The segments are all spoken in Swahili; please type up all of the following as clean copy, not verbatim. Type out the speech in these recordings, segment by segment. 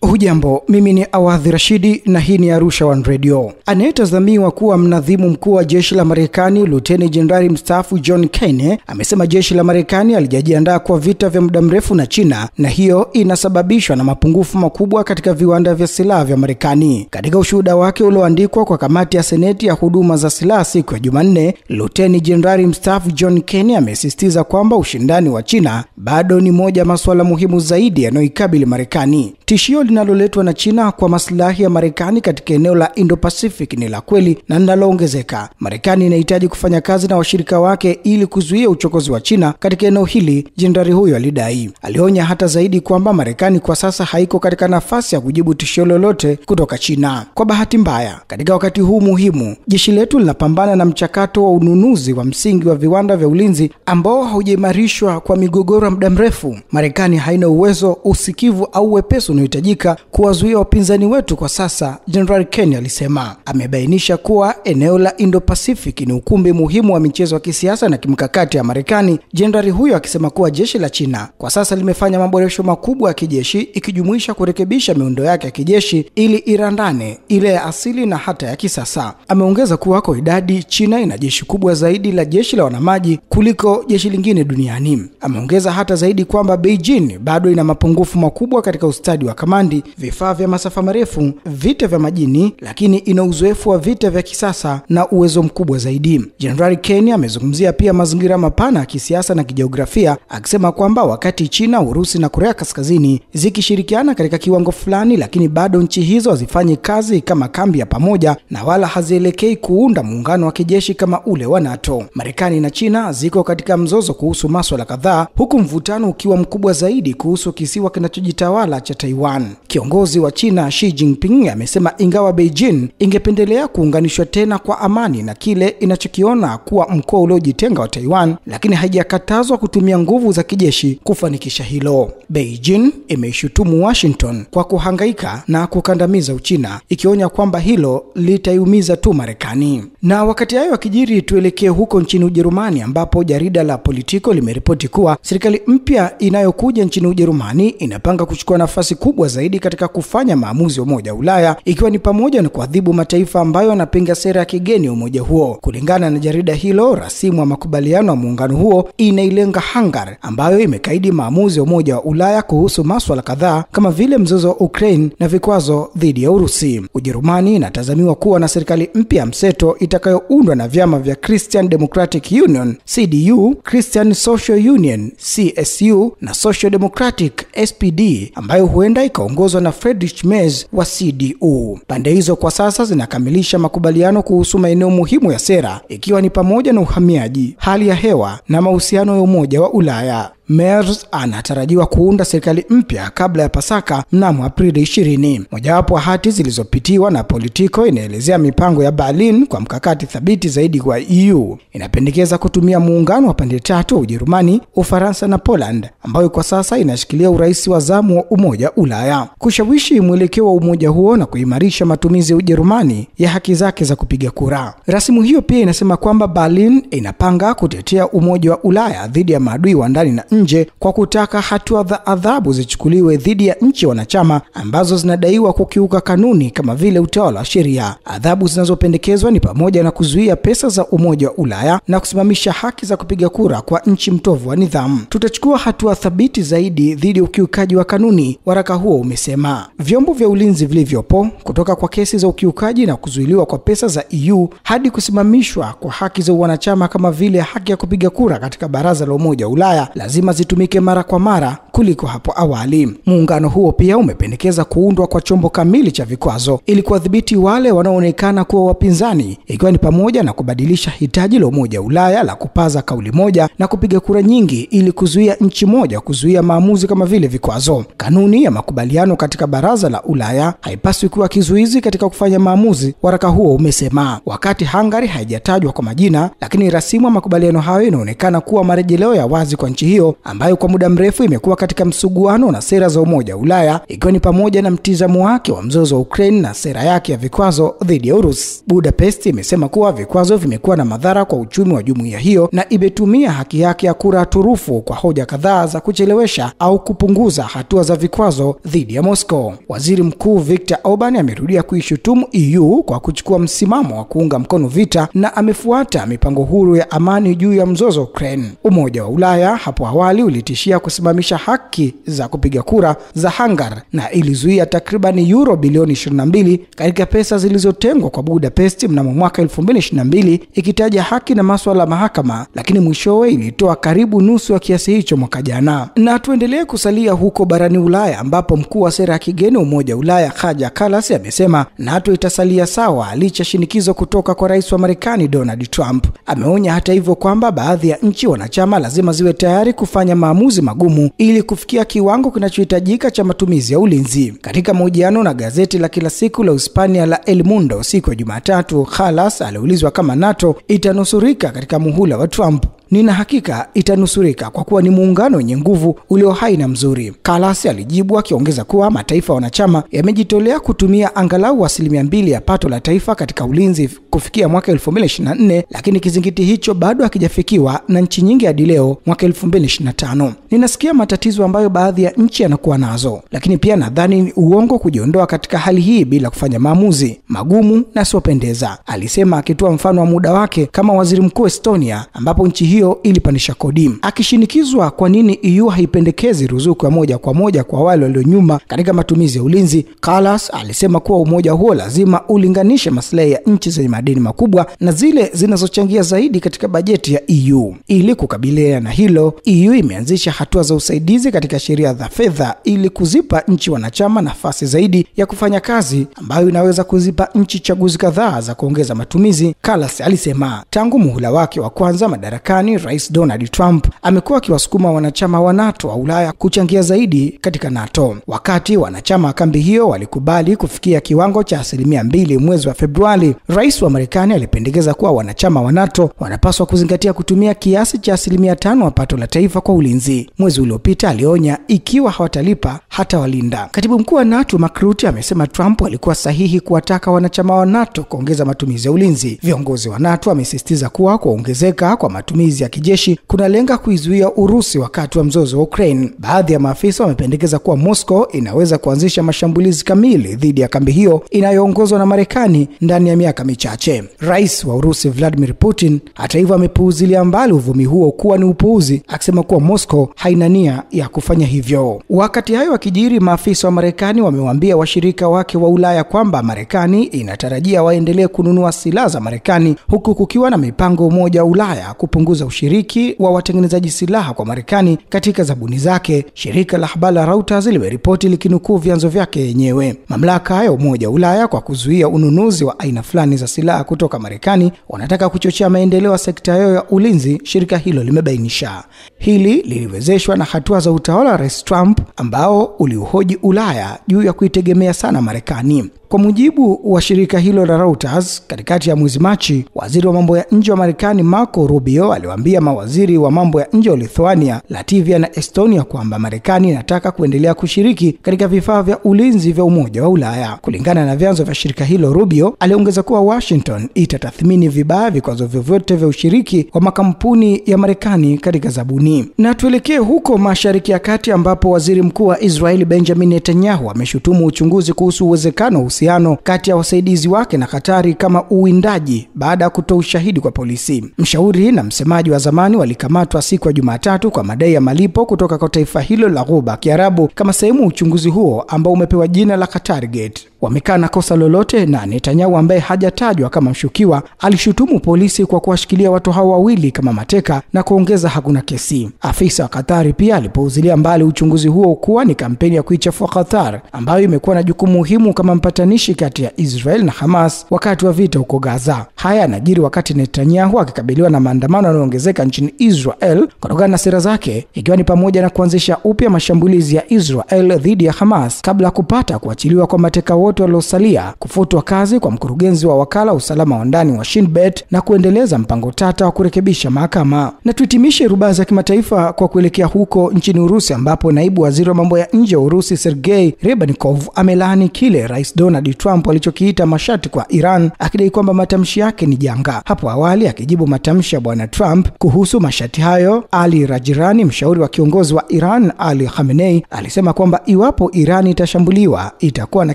Hujambo, mimi ni Awadhi Rashidi na hii ni Arusha One Radio. Anayetazamiwa kuwa mnadhimu mkuu wa jeshi la Marekani, Luteni Jenerali mstaafu John Kane, amesema jeshi la Marekani halijajiandaa kwa vita vya muda mrefu na China, na hiyo inasababishwa na mapungufu makubwa katika viwanda vya silaha vya Marekani. Katika ushuhuda wake ulioandikwa kwa kamati ya Seneti ya huduma za silaha siku ya Jumanne, Luteni Jenerali mstaafu John Kane amesisitiza kwamba ushindani wa China bado ni moja ya masuala muhimu zaidi yanayoikabili Marekani. Tishio linaloletwa na China kwa maslahi ya Marekani katika eneo la Indo-Pacific ni la kweli na linaloongezeka. Marekani inahitaji kufanya kazi na washirika wake ili kuzuia uchokozi wa China katika eneo hili, jenerali huyo alidai. Alionya hata zaidi kwamba Marekani kwa sasa haiko katika nafasi ya kujibu tishio lolote kutoka China. Kwa bahati mbaya, katika wakati huu muhimu, jeshi letu linapambana na mchakato wa ununuzi wa msingi wa viwanda vya ulinzi ambao haujaimarishwa kwa migogoro ya muda mrefu. Marekani haina uwezo, usikivu au wepesi unaohitajika kuwazuia wapinzani wetu kwa sasa, Jenerali Kane alisema. Amebainisha kuwa eneo la Indo-Pacific ni ukumbi muhimu wa michezo ya kisiasa na kimkakati ya Marekani. Jenerali huyo akisema kuwa jeshi la China kwa sasa limefanya maboresho makubwa ya kijeshi, ikijumuisha kurekebisha miundo yake ya kijeshi ili irandane ile ya asili na hata ya kisasa. Ameongeza kuwa kwa idadi, China ina jeshi kubwa zaidi la jeshi la wanamaji kuliko jeshi lingine duniani. Ameongeza hata zaidi kwamba Beijing bado ina mapungufu makubwa katika ustadi wa kamandi, vifaa vya masafa marefu, vita vya majini, lakini ina uzoefu wa vita vya kisasa na uwezo mkubwa zaidi. Jenerali Kane amezungumzia pia mazingira mapana ya kisiasa na kijiografia, akisema kwamba wakati China, Urusi na Korea Kaskazini zikishirikiana katika kiwango fulani, lakini bado nchi hizo hazifanyi kazi kama kambi ya pamoja na wala hazielekei kuunda muungano wa kijeshi kama ule wa NATO. Marekani na China ziko katika mzozo kuhusu masuala kadhaa, huku mvutano ukiwa mkubwa zaidi kuhusu kisiwa kinachojitawala cha Taiwan. Kiongozi wa China Xi Jinping amesema ingawa Beijing ingependelea kuunganishwa tena kwa amani na kile inachokiona kuwa mkoa uliojitenga wa Taiwan, lakini haijakatazwa kutumia nguvu za kijeshi kufanikisha hilo. Beijing imeishutumu Washington kwa kuhangaika na kukandamiza Uchina, ikionya kwamba hilo litaiumiza tu Marekani. Na wakati hayo akijiri, tuelekee huko nchini Ujerumani ambapo jarida la Politico limeripoti kuwa serikali mpya inayokuja nchini Ujerumani inapanga kuchukua nafasi kubwa zaidi katika kufanya maamuzi ya Umoja wa Ulaya, ikiwa ni pamoja na kuadhibu mataifa ambayo yanapinga sera ya kigeni ya umoja huo. Kulingana na jarida hilo, rasimu wa makubaliano ya muungano huo inailenga Hungary ambayo imekaidi maamuzi ya Umoja wa Ulaya kuhusu masuala kadhaa kama vile mzozo wa Ukraine na vikwazo dhidi ya Urusi. Ujerumani inatazamiwa kuwa na serikali mpya mseto itakayoundwa na vyama vya Christian Democratic Union CDU, Christian Social Union CSU na Social Democratic SPD ambayo huenda ikaongozwa na Friedrich Merz wa CDU. Pande hizo kwa sasa zinakamilisha makubaliano kuhusu maeneo muhimu ya sera, ikiwa ni pamoja na uhamiaji, hali ya hewa na mahusiano ya Umoja wa Ulaya. Merz anatarajiwa kuunda serikali mpya kabla ya Pasaka mnamo Aprili 20. Mojawapo wa hati zilizopitiwa na Politico inaelezea mipango ya Berlin kwa mkakati thabiti zaidi kwa EU. Inapendekeza kutumia muungano wa pande tatu, Ujerumani, Ufaransa na Poland, ambayo kwa sasa inashikilia urais wa zamu wa Umoja wa Ulaya, kushawishi mwelekeo wa umoja huo na kuimarisha matumizi ya Ujerumani ya haki zake za kupiga kura. Rasimu hiyo pia inasema kwamba Berlin inapanga kutetea Umoja wa Ulaya dhidi ya maadui wa ndani na nje kwa kutaka hatua za adhabu zichukuliwe dhidi ya nchi wanachama ambazo zinadaiwa kukiuka kanuni kama vile utawala wa sheria. Adhabu zinazopendekezwa ni pamoja na kuzuia pesa za Umoja wa Ulaya na kusimamisha haki za kupiga kura kwa nchi mtovu wa nidhamu. Tutachukua hatua thabiti zaidi dhidi ya ukiukaji wa kanuni, waraka huo umesema. Vyombo vya ulinzi vilivyopo, kutoka kwa kesi za ukiukaji na kuzuiliwa kwa pesa za EU hadi kusimamishwa kwa haki za wanachama kama vile haki ya kupiga kura katika Baraza la Umoja wa Ulaya, lazima zitumike mara kwa mara kuliko hapo awali. Muungano huo pia umependekeza kuundwa kwa chombo kamili cha vikwazo ili kuwadhibiti wale wanaoonekana kuwa wapinzani, ikiwa ni pamoja na kubadilisha hitaji la Umoja wa Ulaya la kupaza kauli moja na kupiga kura nyingi ili kuzuia nchi moja kuzuia maamuzi kama vile vikwazo. Kanuni ya makubaliano katika Baraza la Ulaya haipaswi kuwa kizuizi katika kufanya maamuzi, waraka huo umesema. Wakati Hungary haijatajwa kwa majina, lakini rasimu ya makubaliano hayo inaonekana kuwa marejeleo ya wazi kwa nchi hiyo ambayo kwa muda mrefu imekuwa katika msuguano na sera za Umoja wa Ulaya, ikiwa ni pamoja na mtizamo wake wa mzozo wa Ukraine na sera yake ya vikwazo dhidi ya Urusi. Budapest imesema kuwa vikwazo vimekuwa na madhara kwa uchumi wa jumuiya hiyo na imetumia haki yake ya kura turufu kwa hoja kadhaa za kuchelewesha au kupunguza hatua za vikwazo dhidi ya Moscow. Waziri Mkuu Viktor Orban amerudia kuishutumu EU kwa kuchukua msimamo wa kuunga mkono vita na amefuata mipango huru ya amani juu ya mzozo wa Ukraine. Umoja wa Ulaya hapo awali ulitishia kusimamisha haki za kupiga kura za Hungary na ilizuia takriban euro bilioni 22 katika pesa zilizotengwa kwa Budapest mnamo mwaka 2022 ikitaja haki na masuala ya mahakama, lakini mwishowe ilitoa karibu nusu ya kiasi hicho mwaka jana. Na tuendelee kusalia huko barani Ulaya ambapo mkuu wa sera ya kigeni Umoja wa Ulaya Kaja Kallas amesema NATO itasalia sawa licha shinikizo kutoka kwa rais wa Marekani Donald Trump. Ameonya hata hivyo kwamba baadhi ya nchi wanachama lazima ziwe tayari kufanya maamuzi magumu ili kufikia kiwango kinachohitajika cha matumizi ya ulinzi. Katika mahojiano na gazeti la kila siku la Hispania la El Mundo siku ya Jumatatu, Kallas aliulizwa kama NATO itanusurika katika muhula wa Trump. Nina hakika itanusurika kwa kuwa ni muungano wenye nguvu ulio hai na mzuri, Kallas alijibu, akiongeza kuwa mataifa wanachama yamejitolea kutumia angalau 2% ya pato la taifa katika ulinzi kufikia mwaka 2024, lakini kizingiti hicho bado hakijafikiwa na nchi nyingi hadi leo mwaka 2025. Ninasikia matatizo ambayo baadhi ya nchi yanakuwa nazo, lakini pia nadhani ni uongo kujiondoa katika hali hii bila kufanya maamuzi magumu na siopendeza, alisema, akitoa mfano wa muda wake kama waziri mkuu Estonia ambapo nchi hiyo ilipandisha kodi. Akishinikizwa kwa nini EU haipendekezi ruzuku ya moja kwa moja kwa wale walio nyuma katika matumizi ya ulinzi, Kallas alisema kuwa umoja huo lazima ulinganishe maslahi ya nchi zenye madeni makubwa na zile zinazochangia zaidi katika bajeti ya EU. Ili kukabiliana na hilo, EU imeanzisha hatua za usaidizi katika sheria za fedha ili kuzipa nchi wanachama nafasi zaidi ya kufanya kazi ambayo inaweza kuzipa nchi chaguzi kadhaa za kuongeza matumizi. Kallas alisema tangu muhula wake wa kwanza madarakani, Rais Donald Trump amekuwa akiwasukuma wanachama wa NATO wa Ulaya kuchangia zaidi katika NATO. Wakati wanachama kambi hiyo walikubali kufikia kiwango cha 2% mwezi wa Februari, Rais wa Marekani alipendekeza kuwa wanachama wa NATO wanapaswa kuzingatia kutumia kiasi cha 5% wa pato la taifa kwa ulinzi. Mwezi uliopita alionya ikiwa hawatalipa hata walinda. Katibu mkuu wa NATO Mark Rutte amesema Trump alikuwa sahihi kuwataka wanachama wa NATO kuongeza matumizi ya ulinzi. Viongozi wa NATO wamesisitiza kuwa kuongezeka kwa matumizi ya kijeshi kunalenga kuizuia Urusi wakati wa mzozo wa Ukraine. Baadhi ya maafisa wamependekeza kuwa Moscow inaweza kuanzisha mashambulizi kamili dhidi ya kambi hiyo inayoongozwa na Marekani ndani ya miaka michache. Rais wa Urusi Vladimir Putin hata hivyo amepuuzilia mbali uvumi huo kuwa ni upuuzi, akisema kuwa Moscow haina nia ya kufanya hivyo. Wakati hayo wakijiri, maafisa wa Marekani wamewaambia washirika wake wa Ulaya kwamba Marekani inatarajia waendelee kununua silaha za Marekani huku kukiwa na mipango Umoja wa Ulaya kupunguza ushiriki wa watengenezaji silaha kwa Marekani katika zabuni zake. Shirika la habari la Reuters limeripoti likinukuu vyanzo vyake yenyewe. Mamlaka ya Umoja wa Ulaya kwa kuzuia ununuzi wa aina fulani za silaha kutoka Marekani wanataka kuchochea maendeleo ya sekta yao ya ulinzi, shirika hilo limebainisha. Hili liliwezeshwa na hatua za utawala wa Rais Trump ambao uliuhoji Ulaya juu ya kuitegemea sana Marekani. Kwa mujibu wa shirika hilo la Reuters, katikati ya mwezi Machi, waziri wa mambo ya nje wa Marekani Marco Rubio aliwaambia mawaziri wa mambo ya nje wa Lithuania, Latvia na Estonia kwamba Marekani inataka kuendelea kushiriki katika vifaa vya ulinzi vya Umoja wa Ulaya. Kulingana na vyanzo vya shirika hilo, Rubio aliongeza kuwa Washington itatathmini vibaya vikwazo vyovyote vya ushiriki wa makampuni ya Marekani katika zabuni. Na tuelekee huko Mashariki ya Kati ambapo waziri mkuu wa Israeli Benjamin Netanyahu ameshutumu uchunguzi kuhusu uwezekano uhusiano kati ya wasaidizi wake na Katari kama uwindaji baada ya kutoa ushahidi kwa polisi. Mshauri na msemaji wa zamani walikamatwa siku ya Jumatatu kwa madai ya malipo kutoka kwa taifa hilo la Ghuba Kiarabu kama sehemu ya uchunguzi huo ambao umepewa jina la Qatar Gate. Wamekana kosa lolote, na Netanyahu ambaye hajatajwa kama mshukiwa alishutumu polisi kwa kuwashikilia watu hao wawili kama mateka na kuongeza hakuna kesi. Afisa wa Qatar pia alipouzilia mbali uchunguzi huo kuwa ni kampeni ya kuichafua Qatar ambayo imekuwa na jukumu muhimu kama mpatanishi kati ya Israel na Hamas wakati wa vita huko Gaza. Haya yanajiri wakati Netanyahu akikabiliwa na maandamano yanayoongezeka nchini Israel kutokana na sera zake, ikiwa ni pamoja na kuanzisha upya mashambulizi ya Israel dhidi ya Hamas kabla kupata kuachiliwa kwa mateka wote wote waliosalia, kufutwa kazi kwa mkurugenzi wa wakala wa usalama wa ndani wa Shin Bet na kuendeleza mpango tata wa kurekebisha mahakama. Na tuhitimishe rubaa za kimataifa kwa kuelekea huko nchini Urusi, ambapo naibu waziri wa mambo ya nje wa Urusi Sergei Ryabkov amelaani kile Rais Donald Trump alichokiita mashati kwa Iran, akidai kwamba matamshi yake ni janga. Hapo awali akijibu matamshi ya bwana Trump kuhusu mashati hayo, Ali Rajirani, mshauri wa kiongozi wa Iran Ali Khamenei, alisema kwamba iwapo Iran itashambuliwa itakuwa na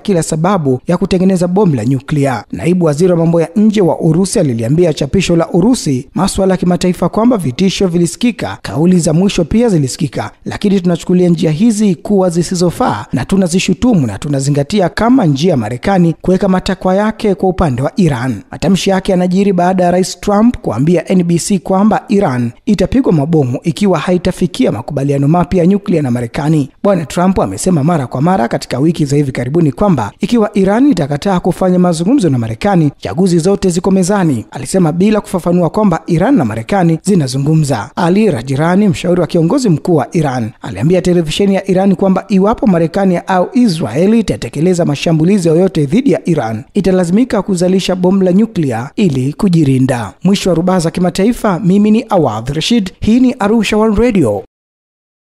kila sababu ya kutengeneza bomu la nyuklia. Naibu waziri wa mambo ya nje wa Urusi aliliambia chapisho la Urusi masuala ya kimataifa kwamba vitisho vilisikika, kauli za mwisho pia zilisikika, lakini tunachukulia njia hizi kuwa zisizofaa na tunazishutumu na tunazingatia kama njia Marekani kuweka matakwa yake kwa upande wa Iran. Matamshi yake yanajiri baada ya Rais Trump kuambia NBC kwamba Iran itapigwa mabomu ikiwa haitafikia makubaliano mapya ya nyuklia na Marekani. Bwana Trump amesema mara kwa mara katika wiki za hivi karibuni kwamba ikiwa Iran itakataa kufanya mazungumzo na Marekani, chaguzi zote ziko mezani. Alisema bila kufafanua kwamba Iran na Marekani zinazungumza. Ali Rajirani, mshauri wa kiongozi mkuu wa Iran, aliambia televisheni ya Iran kwamba iwapo Marekani au Israeli itatekeleza mashambulizi yoyote dhidi ya Iran, italazimika kuzalisha bomu la nyuklia ili kujirinda. Mwisho wa rubaa za kimataifa, mimi ni Awadh Rashid. Hii ni Arusha One Radio.